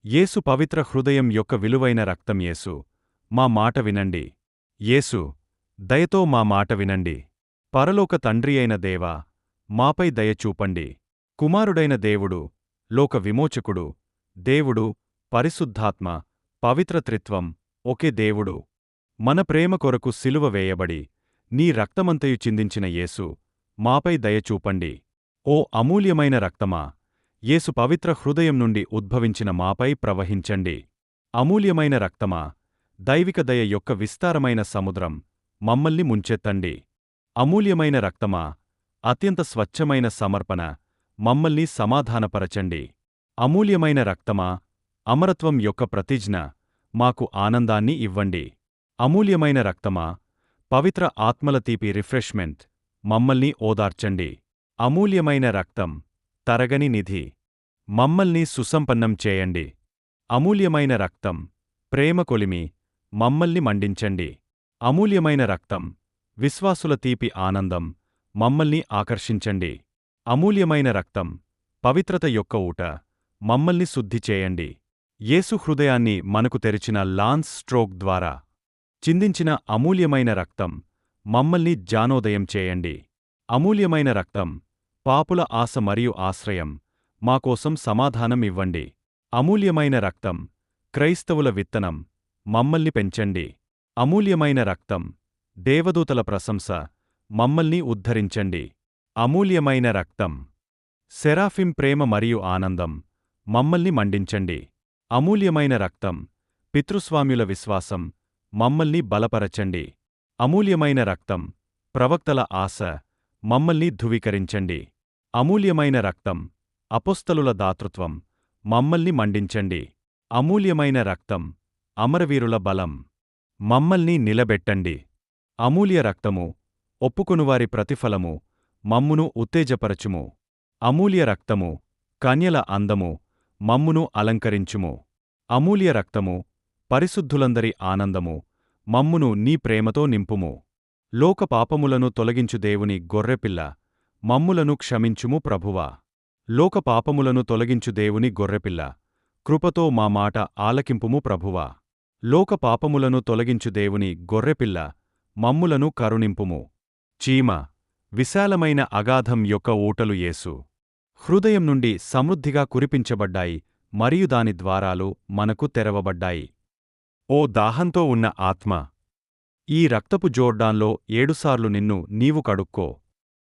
యేసు పవిత్ర హృదయం యొక్క విలువైన రక్తం. యేసు, మా మాట వినండి. యేసు, దయతో మా మాట వినండి. పరలోక తండ్రియైన దేవా, మాపై దయ చూపండి. కుమారుడైన దేవుడు, లోక విమోచకుడు, దేవుడు, పరిశుద్ధాత్మ, పవిత్ర త్రిత్వం, ఒకే దేవుడు. మన ప్రేమ కొరకు సిలువ వేయబడి, నీ రక్తమంతయు చిందించిన యేసు, మాపై దయ చూపండి. ఓ అమూల్యమైన రక్తమా, యేసు పవిత్ర హృదయం నుండి ఉద్భవించిన మాపై ప్రవహించండి. అమూల్యమైన రక్తమా, దైవిక దయ యొక్క విస్తారమైన సముద్రం, మమ్మల్ని ముంచెత్తండి. అమూల్యమైన రక్తమా, అత్యంత స్వచ్ఛమైన సమర్పణ, మమ్మల్ని సమాధానపరచండి. అమూల్యమైన రక్తమా, అమరత్వం యొక్క ప్రతిజ్ఞ, మాకు ఆనందాన్ని ఇవ్వండి. అమూల్యమైన రక్తమా, పవిత్ర ఆత్మల తీపి రిఫ్రెష్మెంట్, మమ్మల్ని ఓదార్చండి. అమూల్యమైన రక్తం, తరగని నిధి, మమ్మల్ని సుసంపన్నం చేయండి. అమూల్యమైన రక్తం, ప్రేమ కొలిమి, మమ్మల్ని మండించండి. అమూల్యమైన రక్తం, విశ్వాసుల తీపి ఆనందం, మమ్మల్ని ఆకర్షించండి. అమూల్యమైన రక్తం, పవిత్రత యొక్క ఊట, మమ్మల్ని శుద్ధి చేయండి. యేసు హృదయాన్ని మనకు తెరిచిన లాన్స్ స్ట్రోక్ ద్వారా చిందించిన అమూల్యమైన రక్తం, మమ్మల్ని జ్ఞానోదయం చేయండి. అమూల్యమైన రక్తం, పాపుల ఆశ మరియు ఆశ్రయం, మాకోసం సమాధానం ఇవ్వండి. అమూల్యమైన రక్తం, క్రైస్తవుల విత్తనం, మమ్మల్ని పెంచండి. అమూల్యమైన రక్తం, దేవదూతల ప్రశంస, మమ్మల్ని ఉద్ధరించండి. అమూల్యమైన రక్తం, సెరాఫిం ప్రేమ మరియు ఆనందం, మమ్మల్ని మండించండి. అమూల్యమైన రక్తం, పితృస్వామ్యుల విశ్వాసం, మమ్మల్ని బలపరచండి. అమూల్యమైన రక్తం, ప్రవక్తల ఆశ, మమ్మల్ని ధృవీకరించండి. అమూల్యమైన రక్తం, అపోస్తలుల దాతృత్వం, మమ్మల్ని మండించండి. అమూల్యమైన రక్తం, అమరవీరుల బలం, మమ్మల్ని నిలబెట్టండి. అమూల్య రక్తము, ఒప్పుకొనువారి ప్రతిఫలము, మమ్మును ఉత్తేజపరచుము. అమూల్య రక్తము, కన్యల అందము, మమ్మును అలంకరించుము. అమూల్య రక్తము, పరిశుద్ధులందరి ఆనందము, మమ్మును నీ ప్రేమతో నింపుము. లోక పాపములను తొలగించు దేవుని గొర్రెపిల్ల, మమ్ములను క్షమించుము ప్రభువా. లోక పాపములను తొలగించు దేవుని గొర్రెపిల్ల, కృపతో మా మాట ఆలకింపుము ప్రభువా. లోక పాపములను తొలగించు దేవుని గొర్రెపిల్ల, మమ్ములను కరుణింపుము. చీమ, విశాలమైన అగాధం యొక్క ఊటలు యేసు హృదయం నుండి సమృద్ధిగా కురిపించబడ్డాయి మరియు దాని ద్వారాలు మనకు తెరవబడ్డాయి. ఓ దాహంతో ఉన్న ఆత్మ, ఈ రక్తపు జోర్డాన్లో 7 సార్లు నిన్ను నీవు కడుక్కో.